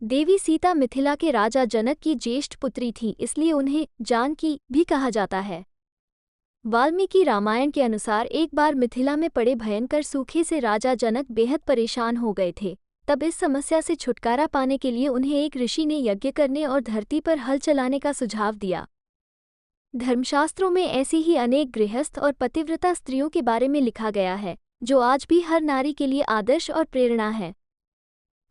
देवी सीता मिथिला के राजा जनक की ज्येष्ठ पुत्री थी, इसलिए उन्हें जानकी भी कहा जाता है। वाल्मीकि रामायण के अनुसार एक बार मिथिला में पड़े भयंकर सूखे से राजा जनक बेहद परेशान हो गए थे। तब इस समस्या से छुटकारा पाने के लिए उन्हें एक ऋषि ने यज्ञ करने और धरती पर हल चलाने का सुझाव दिया। धर्मशास्त्रों में ऐसी ही अनेक गृहस्थ और पतिव्रता स्त्रियों के बारे में लिखा गया है, जो आज भी हर नारी के लिए आदर्श और प्रेरणा है।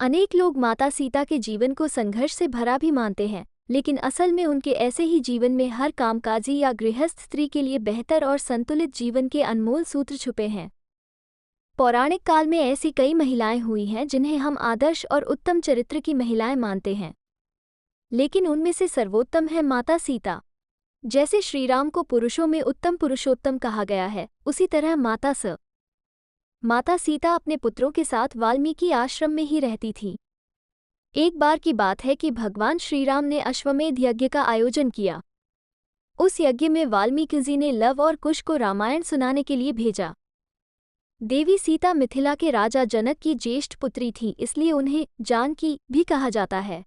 अनेक लोग माता सीता के जीवन को संघर्ष से भरा भी मानते हैं, लेकिन असल में उनके ऐसे ही जीवन में हर कामकाजी या गृहस्थ स्त्री के लिए बेहतर और संतुलित जीवन के अनमोल सूत्र छुपे हैं। पौराणिक काल में ऐसी कई महिलाएं हुई हैं जिन्हें हम आदर्श और उत्तम चरित्र की महिलाएं मानते हैं, लेकिन उनमें से सर्वोत्तम है माता सीता। जैसे श्रीराम को पुरुषों में उत्तम पुरुषोत्तम कहा गया है, उसी तरह माता सीता अपने पुत्रों के साथ वाल्मीकि आश्रम में ही रहती थी। एक बार की बात है कि भगवान श्रीराम ने अश्वमेध यज्ञ का आयोजन किया। उस यज्ञ में वाल्मीकि जी ने लव और कुश को रामायण सुनाने के लिए भेजा। देवी सीता मिथिला के राजा जनक की ज्येष्ठ पुत्री थी, इसलिए उन्हें जानकी भी कहा जाता है।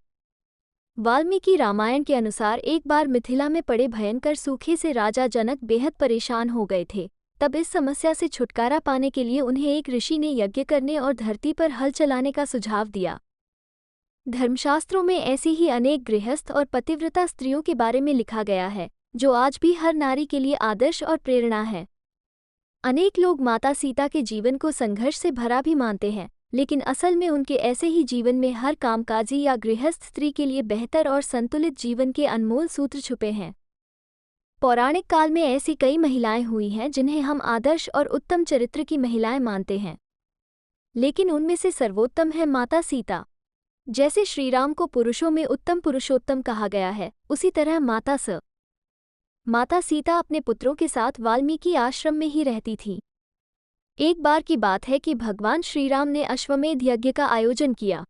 वाल्मीकि रामायण के अनुसार एक बार मिथिला में पड़े भयंकर सूखे से राजा जनक बेहद परेशान हो गए थे। तब इस समस्या से छुटकारा पाने के लिए उन्हें एक ऋषि ने यज्ञ करने और धरती पर हल चलाने का सुझाव दिया। धर्मशास्त्रों में ऐसी ही अनेक गृहस्थ और पतिव्रता स्त्रियों के बारे में लिखा गया है, जो आज भी हर नारी के लिए आदर्श और प्रेरणा है। अनेक लोग माता सीता के जीवन को संघर्ष से भरा भी मानते हैं, लेकिन असल में उनके ऐसे ही जीवन में हर कामकाजी या गृहस्थ स्त्री के लिए बेहतर और संतुलित जीवन के अनमोल सूत्र छुपे हैं। पौराणिक काल में ऐसी कई महिलाएं हुई हैं जिन्हें हम आदर्श और उत्तम चरित्र की महिलाएं मानते हैं, लेकिन उनमें से सर्वोत्तम है माता सीता। जैसे श्रीराम को पुरुषों में उत्तम पुरुषोत्तम कहा गया है, उसी तरह माता सीता अपने पुत्रों के साथ वाल्मीकि आश्रम में ही रहती थी। एक बार की बात है कि भगवान श्रीराम ने अश्वमेध यज्ञ का आयोजन किया।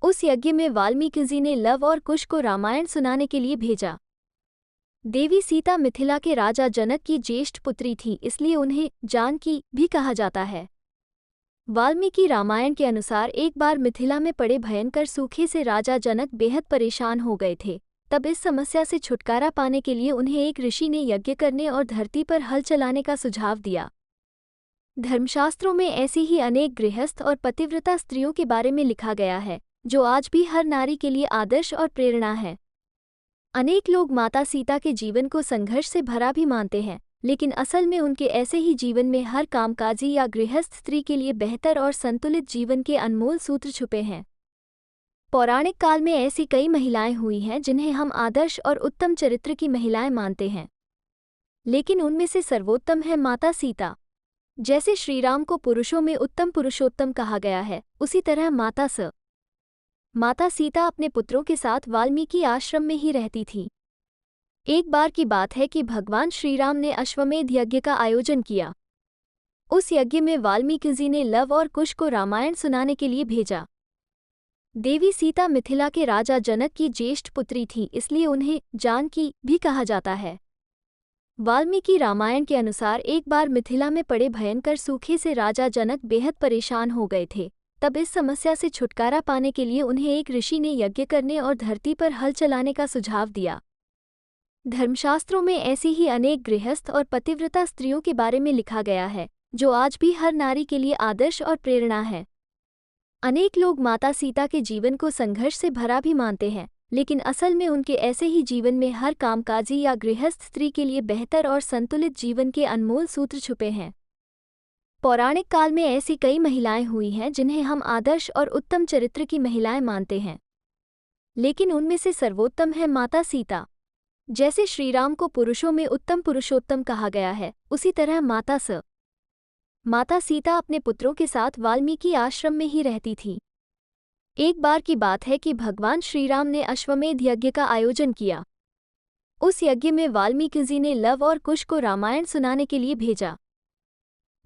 उस यज्ञ में वाल्मीकि जी ने लव और कुश को रामायण सुनाने के लिए भेजा। देवी सीता मिथिला के राजा जनक की ज्येष्ठ पुत्री थी, इसलिए उन्हें जानकी भी कहा जाता है। वाल्मीकि रामायण के अनुसार एक बार मिथिला में पड़े भयंकर सूखे से राजा जनक बेहद परेशान हो गए थे। तब इस समस्या से छुटकारा पाने के लिए उन्हें एक ऋषि ने यज्ञ करने और धरती पर हल चलाने का सुझाव दिया। धर्मशास्त्रों में ऐसी ही अनेक गृहस्थ और पतिव्रता स्त्रियों के बारे में लिखा गया है, जो आज भी हर नारी के लिए आदर्श और प्रेरणा है। अनेक लोग माता सीता के जीवन को संघर्ष से भरा भी मानते हैं, लेकिन असल में उनके ऐसे ही जीवन में हर कामकाजी या गृहस्थ स्त्री के लिए बेहतर और संतुलित जीवन के अनमोल सूत्र छुपे हैं। पौराणिक काल में ऐसी कई महिलाएं हुई हैं जिन्हें हम आदर्श और उत्तम चरित्र की महिलाएं मानते हैं, लेकिन उनमें से सर्वोत्तम है माता सीता। जैसे श्रीराम को पुरुषों में उत्तम पुरुषोत्तम कहा गया है, उसी तरह माता सीता अपने पुत्रों के साथ वाल्मीकि आश्रम में ही रहती थी। एक बार की बात है कि भगवान श्रीराम ने अश्वमेध यज्ञ का आयोजन किया। उस यज्ञ में वाल्मीकि जी ने लव और कुश को रामायण सुनाने के लिए भेजा। देवी सीता मिथिला के राजा जनक की ज्येष्ठ पुत्री थी, इसलिए उन्हें जानकी भी कहा जाता है। वाल्मीकि रामायण के अनुसार एक बार मिथिला में पड़े भयंकर सूखे से राजा जनक बेहद परेशान हो गए थे। तब इस समस्या से छुटकारा पाने के लिए उन्हें एक ऋषि ने यज्ञ करने और धरती पर हल चलाने का सुझाव दिया। धर्मशास्त्रों में ऐसी ही अनेक गृहस्थ और पतिव्रता स्त्रियों के बारे में लिखा गया है, जो आज भी हर नारी के लिए आदर्श और प्रेरणा है। अनेक लोग माता सीता के जीवन को संघर्ष से भरा भी मानते हैं, लेकिन असल में उनके ऐसे ही जीवन में हर कामकाजी या गृहस्थ स्त्री के लिए बेहतर और संतुलित जीवन के अनमोल सूत्र छुपे हैं। पौराणिक काल में ऐसी कई महिलाएं हुई हैं जिन्हें हम आदर्श और उत्तम चरित्र की महिलाएं मानते हैं, लेकिन उनमें से सर्वोत्तम है माता सीता। जैसे श्रीराम को पुरुषों में उत्तम पुरुषोत्तम कहा गया है, उसी तरह माता सीता अपने पुत्रों के साथ वाल्मीकि आश्रम में ही रहती थी। एक बार की बात है कि भगवान श्रीराम ने अश्वमेध यज्ञ का आयोजन किया। उस यज्ञ में वाल्मीकि जी ने लव और कुश को रामायण सुनाने के लिए भेजा।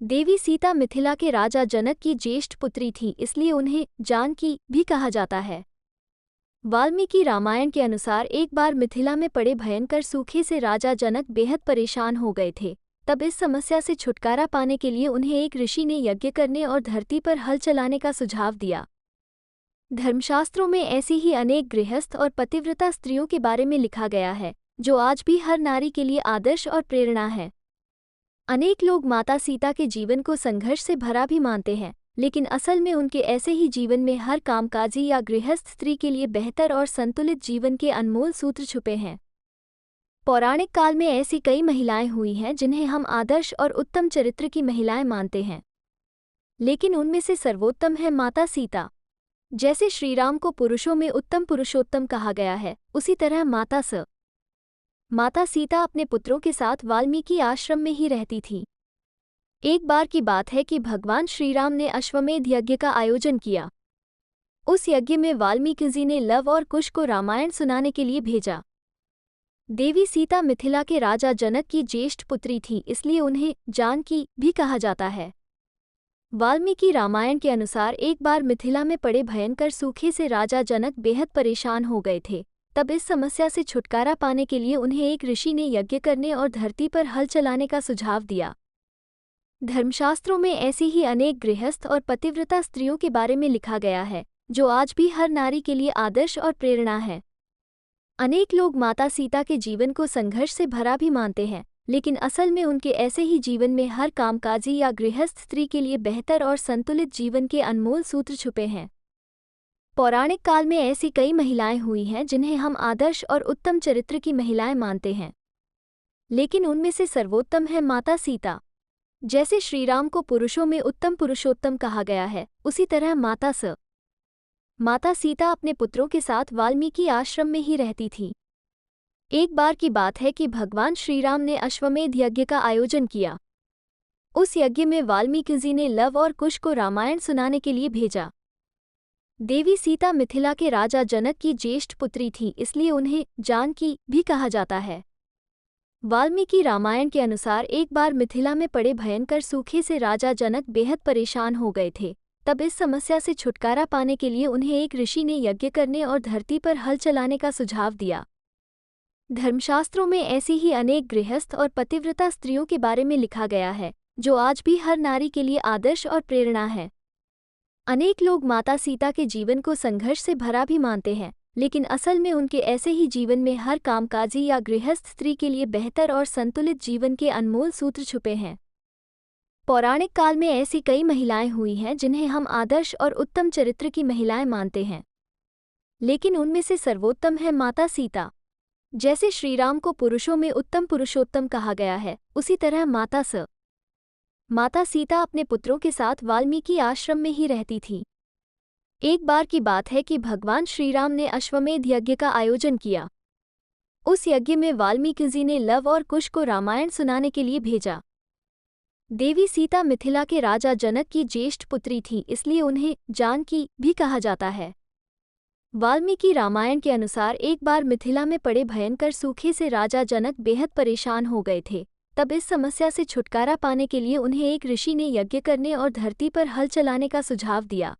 देवी सीता मिथिला के राजा जनक की ज्येष्ठ पुत्री थी, इसलिए उन्हें जानकी भी कहा जाता है। वाल्मीकि रामायण के अनुसार एक बार मिथिला में पड़े भयंकर सूखे से राजा जनक बेहद परेशान हो गए थे। तब इस समस्या से छुटकारा पाने के लिए उन्हें एक ऋषि ने यज्ञ करने और धरती पर हल चलाने का सुझाव दिया। धर्मशास्त्रों में ऐसी ही अनेक गृहस्थ और पतिव्रता स्त्रियों के बारे में लिखा गया है, जो आज भी हर नारी के लिए आदर्श और प्रेरणा है। अनेक लोग माता सीता के जीवन को संघर्ष से भरा भी मानते हैं, लेकिन असल में उनके ऐसे ही जीवन में हर कामकाजी या गृहस्थ स्त्री के लिए बेहतर और संतुलित जीवन के अनमोल सूत्र छुपे हैं। पौराणिक काल में ऐसी कई महिलाएं हुई हैं जिन्हें हम आदर्श और उत्तम चरित्र की महिलाएं मानते हैं, लेकिन उनमें से सर्वोत्तम है माता सीता। जैसे श्रीराम को पुरुषों में उत्तम पुरुषोत्तम कहा गया है, उसी तरह माता सीता अपने पुत्रों के साथ वाल्मीकि आश्रम में ही रहती थी। एक बार की बात है कि भगवान श्रीराम ने अश्वमेध यज्ञ का आयोजन किया। उस यज्ञ में वाल्मीकि जी ने लव और कुश को रामायण सुनाने के लिए भेजा। देवी सीता मिथिला के राजा जनक की ज्येष्ठ पुत्री थी, इसलिए उन्हें जानकी भी कहा जाता है। वाल्मीकि रामायण के अनुसार एक बार मिथिला में पड़े भयंकर सूखे से राजा जनक बेहद परेशान हो गए थे। तब इस समस्या से छुटकारा पाने के लिए उन्हें एक ऋषि ने यज्ञ करने और धरती पर हल चलाने का सुझाव दिया। धर्मशास्त्रों में ऐसी ही अनेक गृहस्थ और पतिव्रता स्त्रियों के बारे में लिखा गया है, जो आज भी हर नारी के लिए आदर्श और प्रेरणा है। अनेक लोग माता सीता के जीवन को संघर्ष से भरा भी मानते हैं, लेकिन असल में उनके ऐसे ही जीवन में हर कामकाजी या गृहस्थ स्त्री के लिए बेहतर और संतुलित जीवन के अनमोल सूत्र छुपे हैं। पौराणिक काल में ऐसी कई महिलाएं हुई हैं जिन्हें हम आदर्श और उत्तम चरित्र की महिलाएं मानते हैं, लेकिन उनमें से सर्वोत्तम है माता सीता। जैसे श्रीराम को पुरुषों में उत्तम पुरुषोत्तम कहा गया है, उसी तरह माता सीता अपने पुत्रों के साथ वाल्मीकि आश्रम में ही रहती थी। एक बार की बात है कि भगवान श्रीराम ने अश्वमेध यज्ञ का आयोजन किया। उस यज्ञ में वाल्मीकि जी ने लव और कुश को रामायण सुनाने के लिए भेजा। देवी सीता मिथिला के राजा जनक की ज्येष्ठ पुत्री थी, इसलिए उन्हें जानकी भी कहा जाता है। वाल्मीकि रामायण के अनुसार एक बार मिथिला में पड़े भयंकर सूखे से राजा जनक बेहद परेशान हो गए थे। तब इस समस्या से छुटकारा पाने के लिए उन्हें एक ऋषि ने यज्ञ करने और धरती पर हल चलाने का सुझाव दिया। धर्मशास्त्रों में ऐसी ही अनेक गृहस्थ और पतिव्रता स्त्रियों के बारे में लिखा गया है, जो आज भी हर नारी के लिए आदर्श और प्रेरणा है। अनेक लोग माता सीता के जीवन को संघर्ष से भरा भी मानते हैं, लेकिन असल में उनके ऐसे ही जीवन में हर कामकाजी या गृहस्थ स्त्री के लिए बेहतर और संतुलित जीवन के अनमोल सूत्र छुपे हैं। पौराणिक काल में ऐसी कई महिलाएं हुई हैं जिन्हें हम आदर्श और उत्तम चरित्र की महिलाएं मानते हैं, लेकिन उनमें से सर्वोत्तम है माता सीता। जैसे श्रीराम को पुरुषों में उत्तम पुरुषोत्तम कहा गया है, उसी तरह माता सीता अपने पुत्रों के साथ वाल्मीकि आश्रम में ही रहती थी। एक बार की बात है कि भगवान श्रीराम ने अश्वमेध यज्ञ का आयोजन किया। उस यज्ञ में वाल्मीकि जी ने लव और कुश को रामायण सुनाने के लिए भेजा। देवी सीता मिथिला के राजा जनक की ज्येष्ठ पुत्री थी, इसलिए उन्हें जानकी भी कहा जाता है। वाल्मीकि रामायण के अनुसार एक बार मिथिला में पड़े भयंकर सूखे से राजा जनक बेहद परेशान हो गए थे। तब इस समस्या से छुटकारा पाने के लिए उन्हें एक ऋषि ने यज्ञ करने और धरती पर हल चलाने का सुझाव दिया।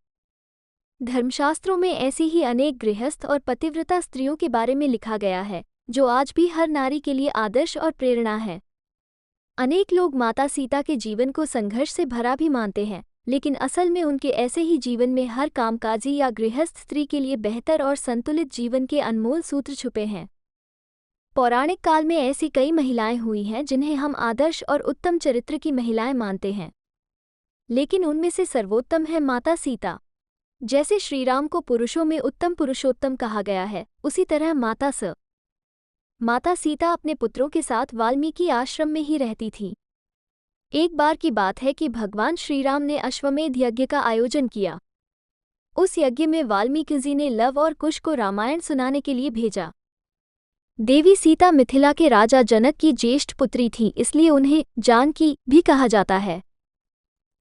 धर्मशास्त्रों में ऐसी ही अनेक गृहस्थ और पतिव्रता स्त्रियों के बारे में लिखा गया है, जो आज भी हर नारी के लिए आदर्श और प्रेरणा है। अनेक लोग माता सीता के जीवन को संघर्ष से भरा भी मानते हैं, लेकिन असल में उनके ऐसे ही जीवन में हर कामकाजी या गृहस्थ स्त्री के लिए बेहतर और संतुलित जीवन के अनमोल सूत्र छुपे हैं। पौराणिक काल में ऐसी कई महिलाएं हुई हैं जिन्हें हम आदर्श और उत्तम चरित्र की महिलाएं मानते हैं, लेकिन उनमें से सर्वोत्तम है माता सीता। जैसे श्रीराम को पुरुषों में उत्तम पुरुषोत्तम कहा गया है, उसी तरह माता सीता अपने पुत्रों के साथ वाल्मीकि आश्रम में ही रहती थी। एक बार की बात है कि भगवान श्रीराम ने अश्वमेध यज्ञ का आयोजन किया। उस यज्ञ में वाल्मीकि जी ने लव और कुश को रामायण सुनाने के लिए भेजा। देवी सीता मिथिला के राजा जनक की ज्येष्ठ पुत्री थी, इसलिए उन्हें जानकी भी कहा जाता है।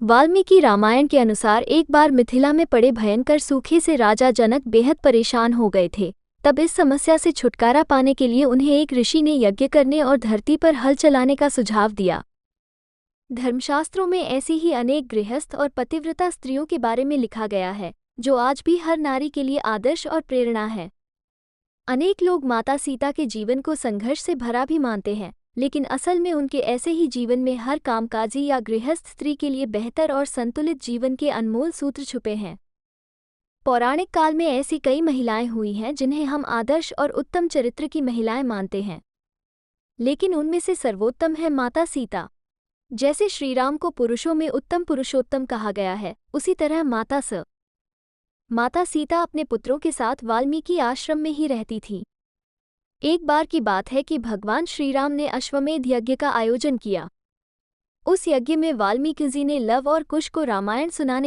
वाल्मीकि रामायण के अनुसार एक बार मिथिला में पड़े भयंकर सूखे से राजा जनक बेहद परेशान हो गए थे। तब इस समस्या से छुटकारा पाने के लिए उन्हें एक ऋषि ने यज्ञ करने और धरती पर हल चलाने का सुझाव दिया। धर्मशास्त्रों में ऐसी ही अनेक गृहस्थ और पतिव्रता स्त्रियों के बारे में लिखा गया है, जो आज भी हर नारी के लिए आदर्श और प्रेरणा है। अनेक लोग माता सीता के जीवन को संघर्ष से भरा भी मानते हैं, लेकिन असल में उनके ऐसे ही जीवन में हर कामकाजी या गृहस्थ स्त्री के लिए बेहतर और संतुलित जीवन के अनमोल सूत्र छुपे हैं। पौराणिक काल में ऐसी कई महिलाएं हुई हैं जिन्हें हम आदर्श और उत्तम चरित्र की महिलाएं मानते हैं, लेकिन उनमें से सर्वोत्तम है माता सीता। जैसे श्रीराम को पुरुषों में उत्तम पुरुषोत्तम कहा गया है, उसी तरह माता सीता अपने पुत्रों के साथ वाल्मीकि आश्रम में ही रहती थी। एक बार की बात है कि भगवान श्रीराम ने अश्वमेध यज्ञ का आयोजन किया। उस यज्ञ में वाल्मीकि जी ने लव और कुश को रामायण सुनाने